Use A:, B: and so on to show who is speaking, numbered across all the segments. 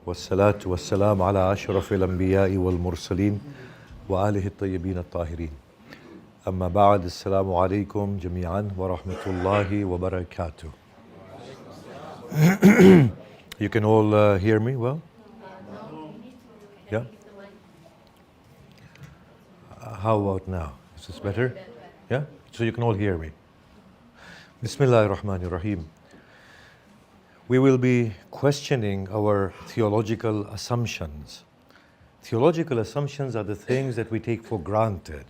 A: والصلاة والسلام على أشرف الأنبياء والمرسلين وآله الطيبين الطاهرين أما بعد السلام عليكم جميعا ورحمة الله وبركاته. You can all hear me well? Yeah? How about now? Is this better? Yeah? So you can all hear me. Bismillahir Rahmanir Rahim. We will be questioning our theological assumptions. Theological assumptions are the things that we take for granted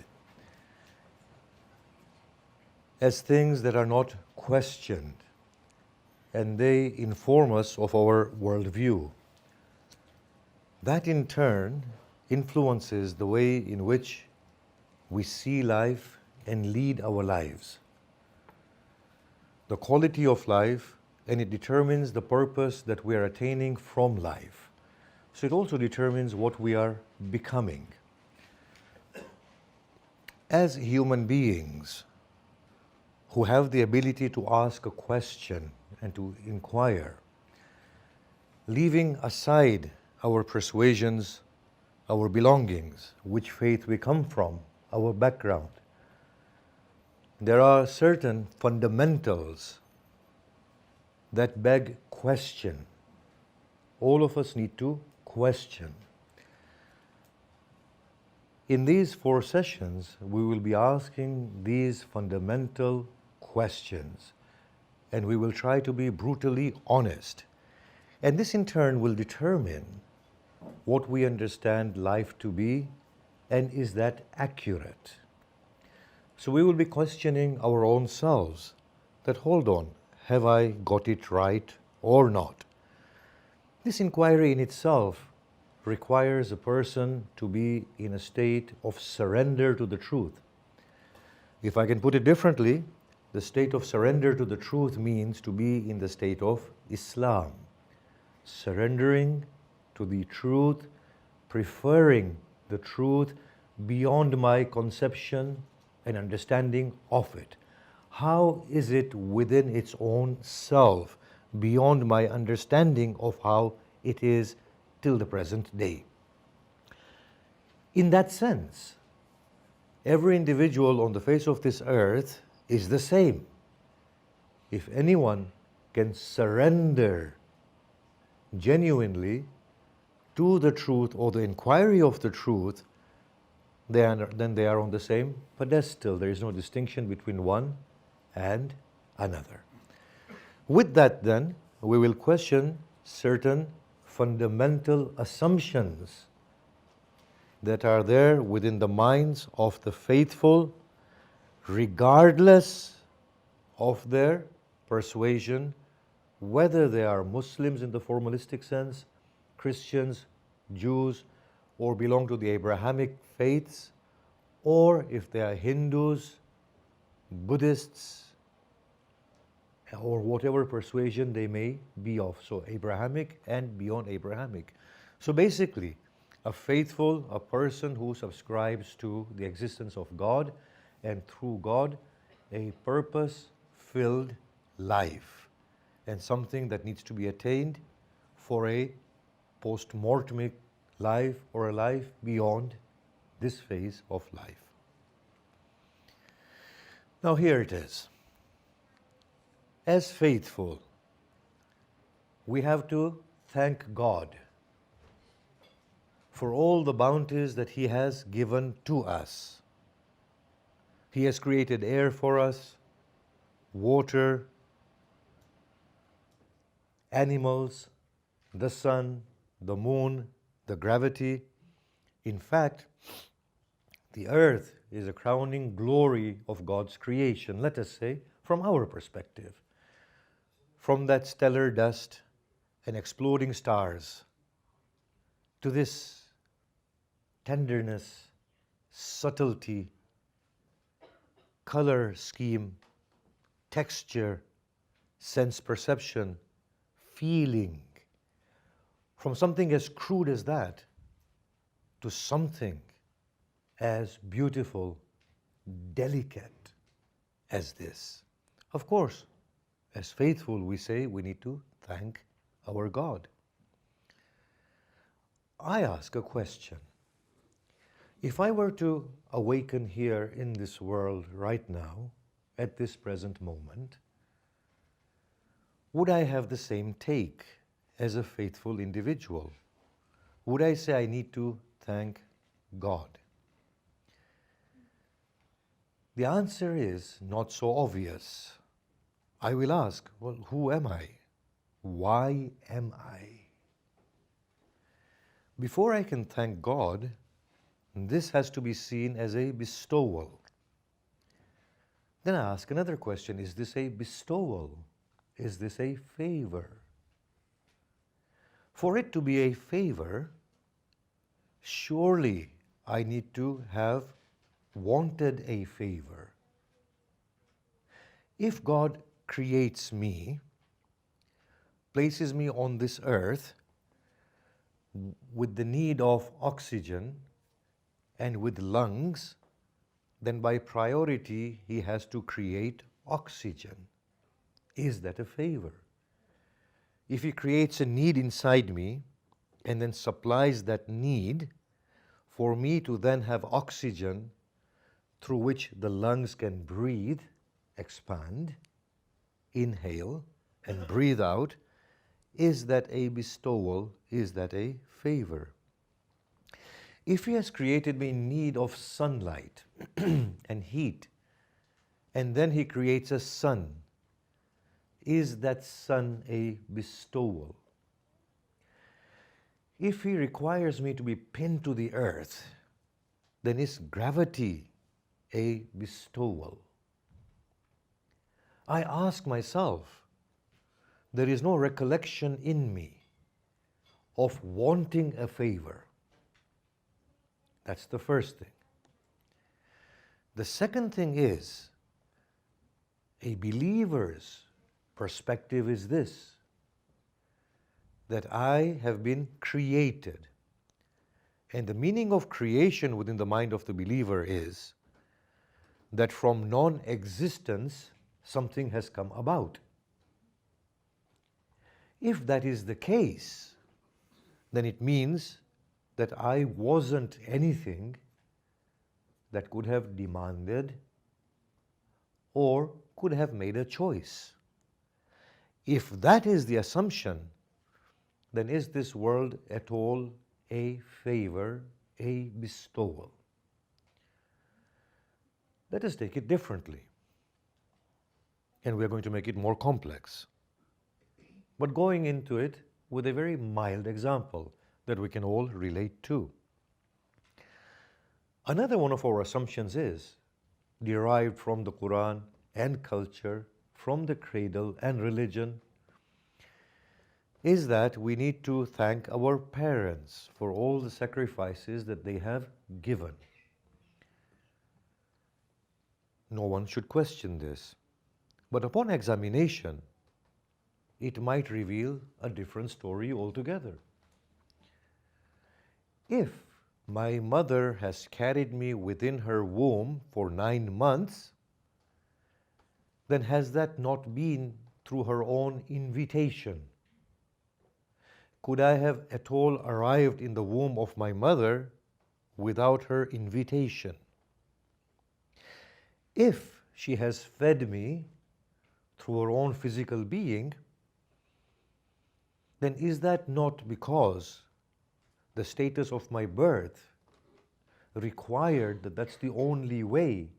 A: as things that are not questioned, and they inform us of our worldview. That in turn influences the way in which we see life and lead our lives. The quality of life, and it determines the purpose that we are attaining from life. So it also determines what we are becoming. As human beings who have the ability to ask a question and to inquire, leaving aside our persuasions, our belongings, which faith we come from, our background, there are certain fundamentals that beg question. All of us need to question. In these 4 sessions, we will be asking these fundamental questions, and we will try to be brutally honest. And this in turn will determine what we understand life to be, and is that accurate? So we will be questioning our own selves, that hold on, have I got it right or not? This inquiry in itself requires a person to be in a state of surrender to the truth. If I can put it differently, the state of surrender to the truth means to be in the state of Islam, surrendering to the truth, preferring the truth beyond my conception and understanding of it. How is it within its own self, beyond my understanding of how it is till the present day? In that sense, every individual on the face of this earth is the same. If anyone can surrender genuinely to the truth or the inquiry of the truth, then they are on the same pedestal. There is no distinction between one and another. With that then, we will question certain fundamental assumptions that are there within the minds of the faithful, regardless of their persuasion, whether they are Muslims in the formalistic sense, Christians, Jews, or belong to the Abrahamic faiths, or if they are Hindus, Buddhists, or whatever persuasion they may be of. So Abrahamic and beyond Abrahamic. So basically, a faithful, a person who subscribes to the existence of God, and through God, a purpose-filled life, and something that needs to be attained for a post-mortemic life, or a life beyond this phase of life. Now here it is. As faithful, we have to thank God for all the bounties that He has given to us. He has created air for us, water, animals, the sun, the moon, the gravity. In fact, the earth is a crowning glory of God's creation, let us say, from our perspective. From that stellar dust and exploding stars to this tenderness, subtlety, color scheme, texture, sense perception, feeling, from something as crude as that to something as beautiful, delicate as this. Of course, as faithful, we say we need to thank our God. I ask a question. If I were to awaken here in this world right now, at this present moment, would I have the same take as a faithful individual? Would I say I need to thank God? The answer is not so obvious. I will ask, well, who am I? Why am I? Before I can thank God, this has to be seen as a bestowal. Then I ask another question, is this a bestowal? Is this a favor? For it to be a favor, surely I need to have wanted a favor. If God creates me, places me on this earth with the need of oxygen and with lungs, then by priority he has to create oxygen. Is that a favor? If he creates a need inside me and then supplies that need for me to then have oxygen through which the lungs can breathe, expand, inhale, and breathe out, is that a bestowal? Is that a favor? If he has created me in need of sunlight and heat, and then he creates a sun, is that sun a bestowal? If he requires me to be pinned to the earth, then is gravity a bestowal? I ask myself, there is no recollection in me of wanting a favor. That's the first thing. The second thing is, a believer's perspective is this, that I have been created. And the meaning of creation within the mind of the believer is that from non-existence something has come about. If that is the case, then it means that I wasn't anything that could have demanded or could have made a choice. If that is the assumption, then is this world at all a favor, a bestowal? Let us take it differently. And we are going to make it more complex. But going into it with a very mild example that we can all relate to. Another one of our assumptions is, derived from the Quran and culture, from the cradle and religion, is that we need to thank our parents for all the sacrifices that they have given. No one should question this. But upon examination, it might reveal a different story altogether. If my mother has carried me within her womb for 9 months, then has that not been through her own invitation? Could I have at all arrived in the womb of my mother without her invitation? If she has fed me through her own physical being, then is that not because the status of my birth required that that's the only way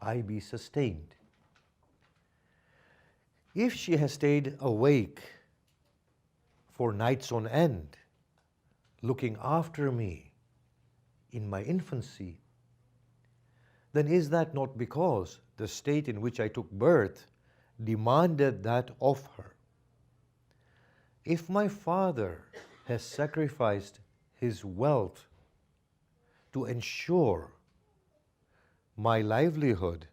A: I be sustained? If she has stayed awake for nights on end, looking after me in my infancy, then is that not because the state in which I took birth demanded that of her? If my father has sacrificed his wealth to ensure my livelihood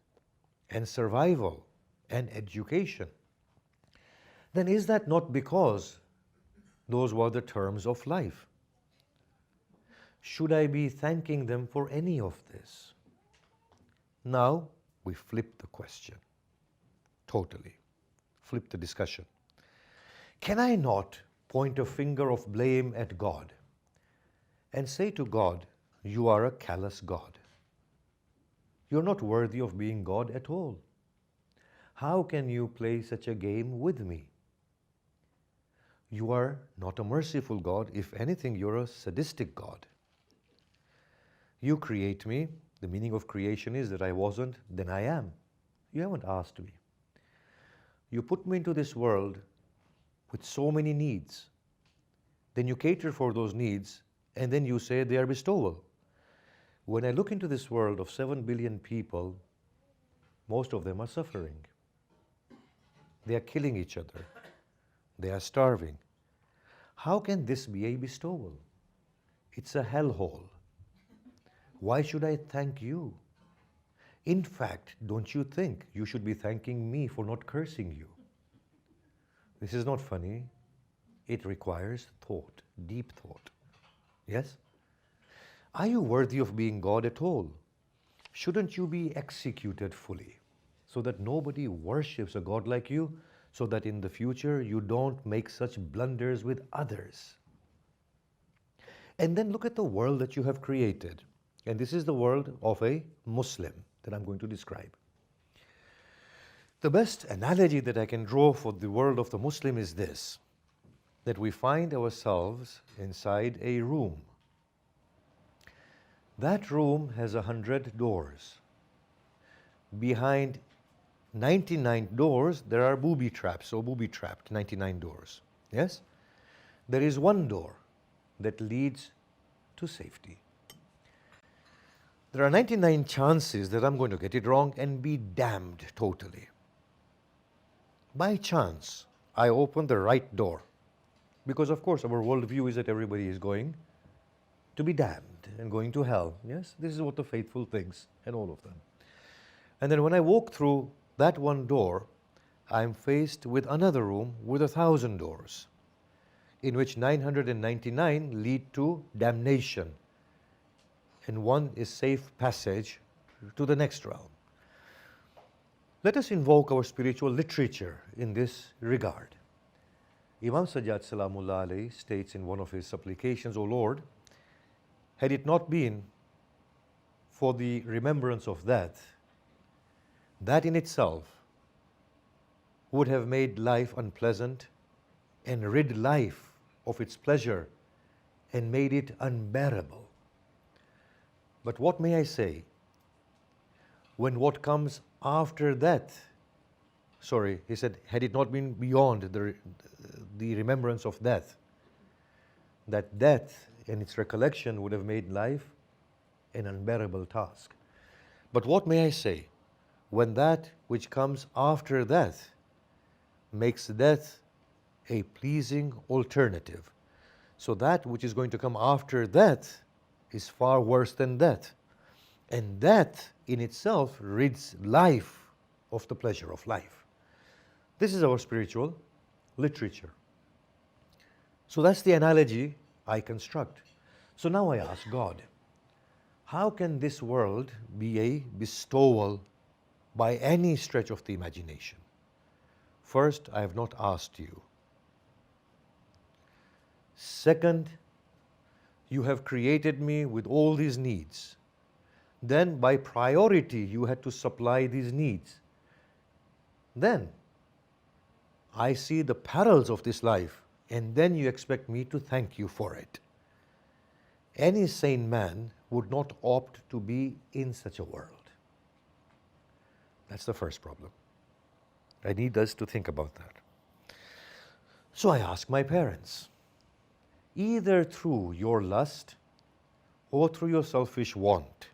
A: and survival and education, then is that not because those were the terms of life? Should I be thanking them for any of this? Now we flip the question, totally. Flip the discussion. Can I not point a finger of blame at God and say to God, "You are a callous God. You're not worthy of being God at all. How can you play such a game with me? You are not a merciful God. If anything, you're a sadistic God. You create me. The meaning of creation is that I wasn't, then I am. You haven't asked me. You put me into this world with so many needs. Then you cater for those needs, and then you say they are bestowal. When I look into this world of 7 billion people, most of them are suffering. They are killing each other. They are starving. How can this be a bestowal? It's a hellhole. Why should I thank you? In fact, don't you think you should be thanking me for not cursing you? This is not funny. It requires thought, deep thought. Yes? Are you worthy of being God at all? Shouldn't you be executed fully so that nobody worships a God like you, so that in the future you don't make such blunders with others? And then look at the world that you have created. And this is the world of a Muslim that I'm going to describe. The best analogy that I can draw for the world of the Muslim is this, that we find ourselves inside a room. That room has 100 doors. Behind 99 doors, there are booby traps, or booby-trapped 99 doors. Yes? There is one door that leads to safety. There are 99 chances that I'm going to get it wrong and be damned totally. By chance, I open the right door. Because of course our worldview is that everybody is going to be damned and going to hell. Yes, this is what the faithful thinks, and all of them. And then when I walk through that one door, I'm faced with another room with 1,000 doors, in which 999 lead to damnation, and one is safe passage to the next realm. Let us invoke our spiritual literature in this regard. Imam Sajjad Salamullah alayhi states in one of his supplications, "O Lord, had it not been for the remembrance of that, that in itself would have made life unpleasant and rid life of its pleasure and made it unbearable. But what may I say, when what comes after that," sorry, he said, had it not been beyond the remembrance of death, that death and its recollection would have made life an unbearable task. But what may I say, when that which comes after death makes death a pleasing alternative. So that which is going to come after death is far worse than death. And that in itself rids life of the pleasure of life. This is our spiritual literature. So that's the analogy I construct. So now I ask God, how can this world be a bestowal by any stretch of the imagination? First, I have not asked you. Second, you have created me with all these needs. Then by priority, you had to supply these needs. Then I see the perils of this life, and then you expect me to thank you for it. Any sane man would not opt to be in such a world. That's the first problem. I need us to think about that. So I ask my parents, either through your lust or through your selfish want,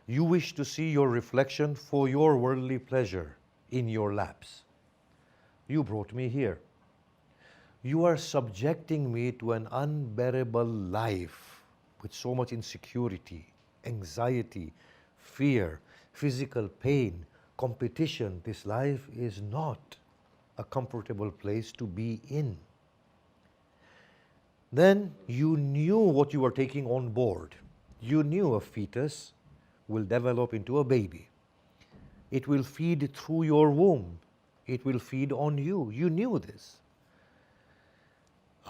A: you wish to see your reflection for your worldly pleasure in your laps. You brought me here. You are subjecting me to an unbearable life with so much insecurity, anxiety, fear, physical pain, competition. This life is not a comfortable place to be in. Then you knew what you were taking on board. You knew a fetus will develop into a baby. It will feed through your womb. It will feed on you. You knew this.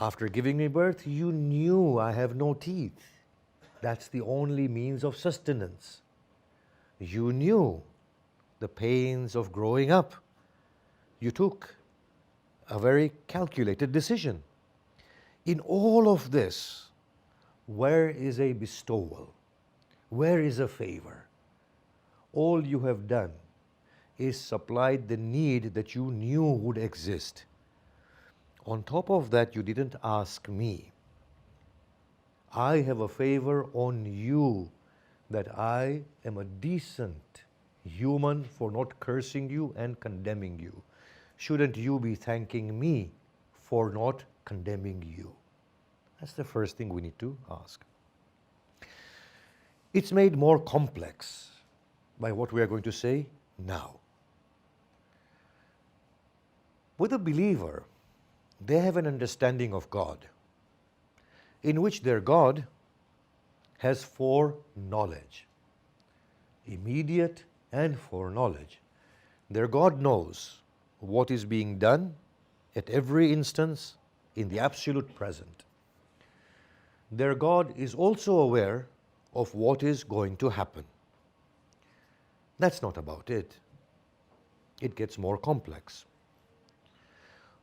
A: After giving me birth, you knew I have no teeth. That's the only means of sustenance. You knew the pains of growing up. You took a very calculated decision. In all of this, where is a bestowal? Where is a favor? All you have done is supplied the need that you knew would exist. On top of that, you didn't ask me. I have a favor on you that I am a decent human for not cursing you and condemning you. Shouldn't you be thanking me for not condemning you? That's the first thing we need to ask. It's made more complex by what we are going to say now. With a believer, they have an understanding of God, in which their God has foreknowledge, immediate and foreknowledge. Their God knows what is being done at every instance in the absolute present. Their God is also aware of what is going to happen. That's not about it. It gets more complex.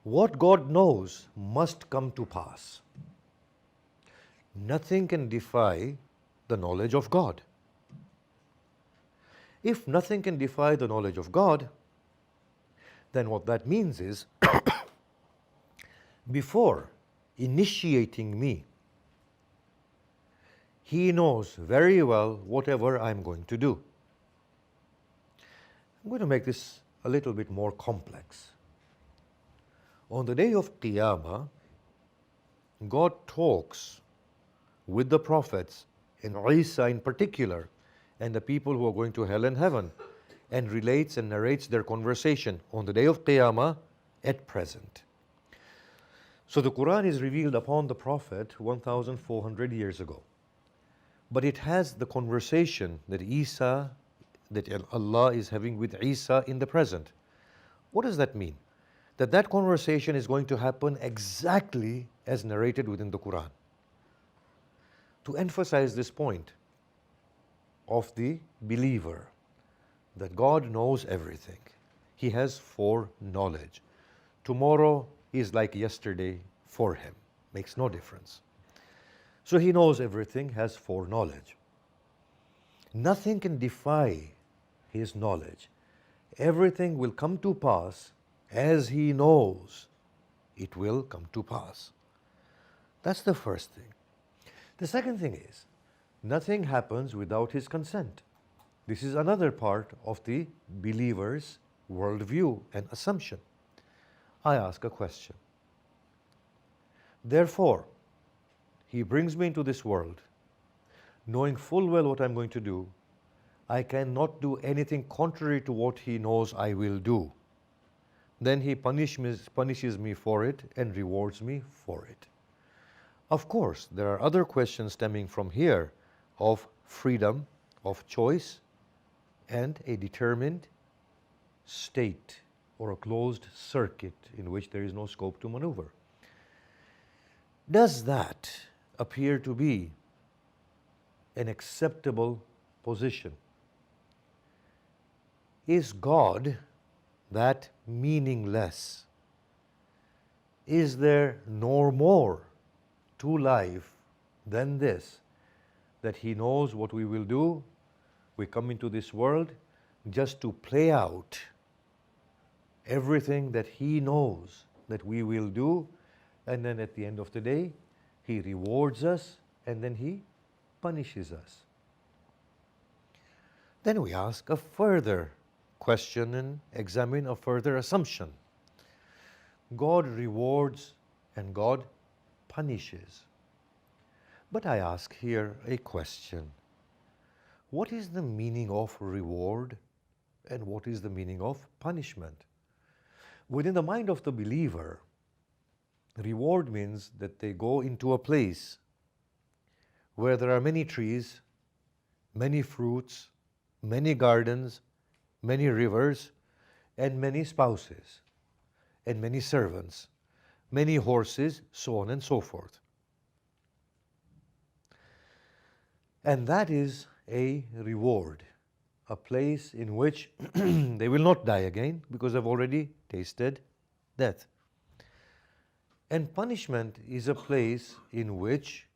A: What God knows must come to pass. Nothing can defy the knowledge of God. If nothing can defy the knowledge of God, then what that means is, before initiating me, He knows very well whatever I'm going to do. I'm going to make this a little bit more complex. On the day of Qiyamah, God talks with the prophets, and Isa in particular, and the people who are going to hell and heaven, and relates and narrates their conversation on the day of Qiyamah at present. So the Quran is revealed upon the Prophet 1400 years ago. But it has the conversation that Allah is having with Isa in the present. What does that mean? That conversation is going to happen exactly as narrated within the Quran. To emphasize this point of the believer, that God knows everything. He has foreknowledge. Tomorrow is like yesterday for him. Makes no difference. So he knows everything, has foreknowledge. Nothing can defy his knowledge. Everything will come to pass as he knows it will come to pass. That's the first thing. The second thing is, nothing happens without his consent. This is another part of the believer's worldview and assumption. I ask a question. Therefore, he brings me into this world, knowing full well what I'm going to do. I cannot do anything contrary to what he knows I will do. Then he punishes me for it and rewards me for it. Of course, there are other questions stemming from here of freedom, of choice, and a determined state or a closed circuit in which there is no scope to maneuver. Does that appear to be an acceptable position? Is God that meaningless? Is there no more to life than this, that He knows what we will do? We come into this world just to play out everything that He knows that we will do, and then at the end of the day, He rewards us and then He punishes us. Then we ask a further question and examine a further assumption. God rewards and God punishes. But I ask here a question. What is the meaning of reward and what is the meaning of punishment? Within the mind of the believer, reward means that they go into a place where there are many trees, many fruits, many gardens, many rivers, and many spouses, and many servants. many horses, so on and so forth. And that is a reward, a place in which they will not die again because they've already tasted death. And punishment is a place in which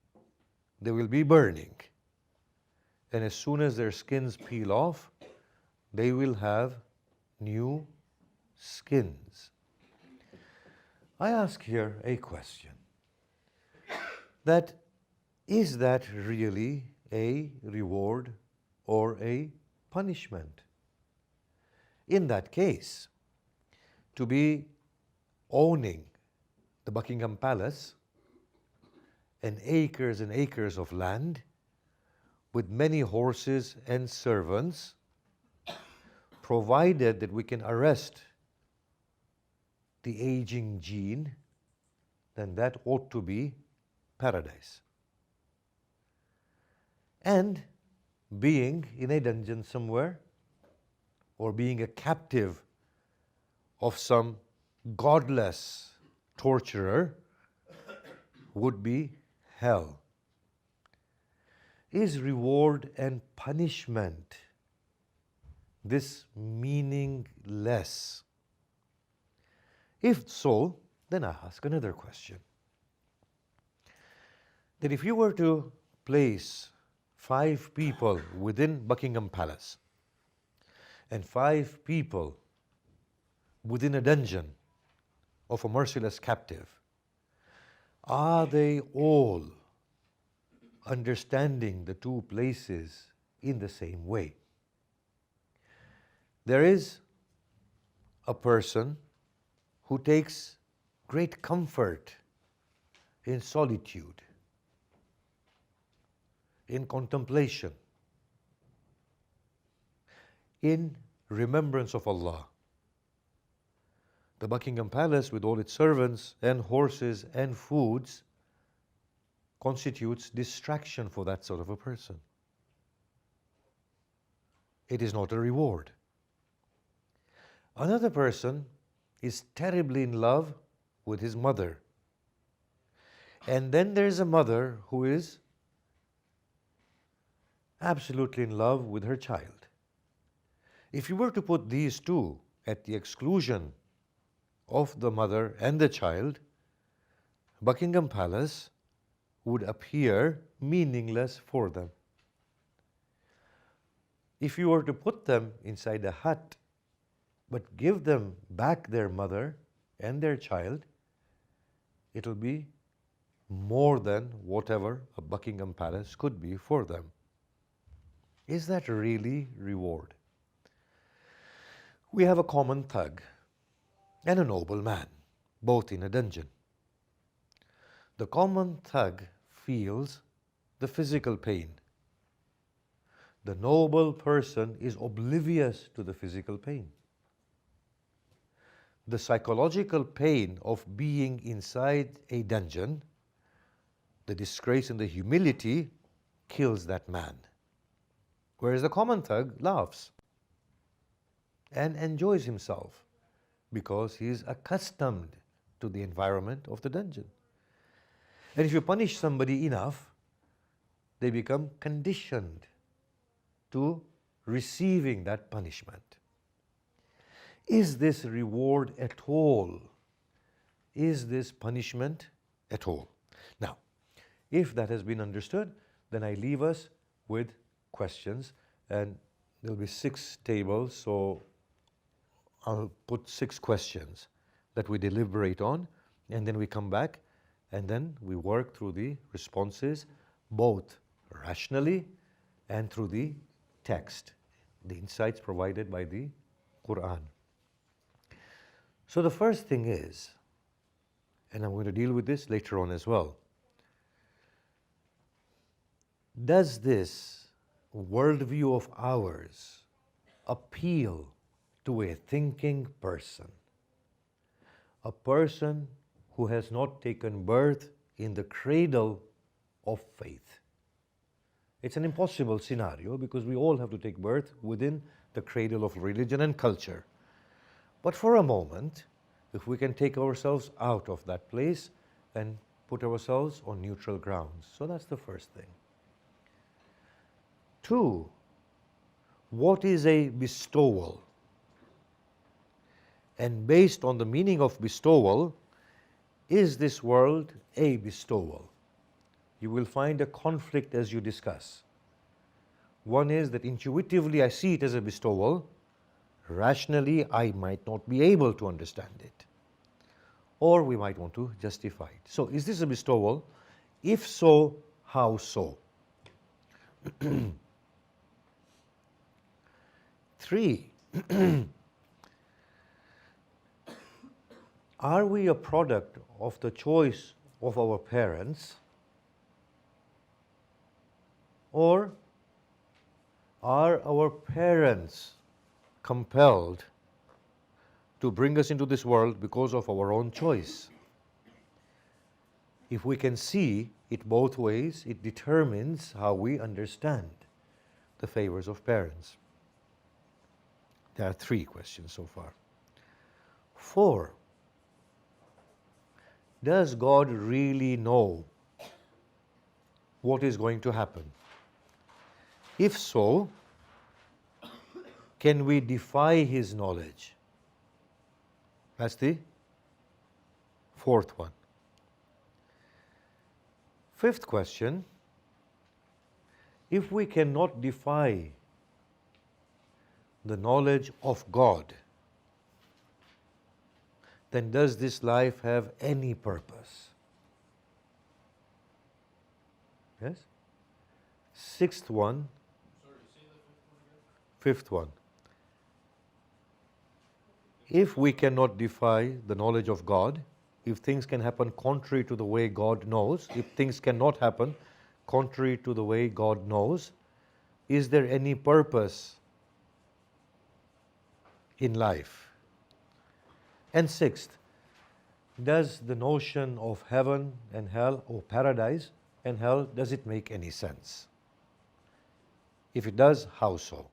A: they will be burning. And as soon as their skins peel off, they will have new skins. I ask here a question, that is that really a reward or a punishment? In that case, to be owning the Buckingham Palace and acres of land with many horses and servants, provided that we can arrest the aging gene, then that ought to be paradise. And being in a dungeon somewhere, or being a captive of some godless torturer, would be hell. Is reward and punishment this meaningless? If so, then I ask another question. That if you were to place 5 people within Buckingham Palace and 5 people within a dungeon of a merciless captive, are they all understanding the 2 places in the same way? There is a person who takes great comfort in solitude, in contemplation, in remembrance of Allah. The Buckingham Palace, with all its servants and horses and foods, constitutes distraction for that sort of a person. It is not a reward. Another person is terribly in love with his mother. And then there is a mother who is absolutely in love with her child. If you were to put these 2 at the exclusion of the mother and the child, Buckingham Palace would appear meaningless for them. If you were to put them inside a hut, but give them back their mother and their child, it will be more than whatever a Buckingham Palace could be for them. Is that really reward? We have a common thug and a noble man, both in a dungeon. The common thug feels the physical pain. The noble person is oblivious to the physical pain. The psychological pain of being inside a dungeon, the disgrace and the humility, kills that man. Whereas the common thug laughs and enjoys himself because he is accustomed to the environment of the dungeon. And if you punish somebody enough, they become conditioned to receiving that punishment. Is this reward at all? Is this punishment at all? Now, if that has been understood, then I leave us with questions, and there'll be 6 tables, so I'll put 6 questions that we deliberate on, and then we come back, and then we work through the responses, both rationally and through the text, the insights provided by the Quran. So the first thing is, and I'm going to deal with this later on as well, does this worldview of ours appeal to a thinking person? A person who has not taken birth in the cradle of faith. It's an impossible scenario because we all have to take birth within the cradle of religion and culture. But for a moment, if we can take ourselves out of that place and put ourselves on neutral grounds. So that's the first thing. 2, what is a bestowal? And based on the meaning of bestowal, is this world a bestowal? You will find a conflict as you discuss. One is that intuitively I see it as a bestowal, rationally I might not be able to understand it. Or we might want to justify it. So is this a bestowal? If so, how so? 3, are we a product of the choice of our parents, or are our parents compelled to bring us into this world because of our own choice? If we can see it both ways, it determines how we understand the favors of parents. There are 3 questions so far. 4, does God really know what is going to happen? If so, can we defy His knowledge? That's the 4th one. 5th question, if we cannot defy the knowledge of God, then does this life have any purpose? Yes? 6th one.
B: Sorry, say the 5th one again.
A: 5th one. If we cannot defy the knowledge of God, if things can happen contrary to the way God knows, if things cannot happen contrary to the way God knows, is there any purpose in life? And 6th, does the notion of heaven and hell, or paradise and hell, does it make any sense? If it does, how so?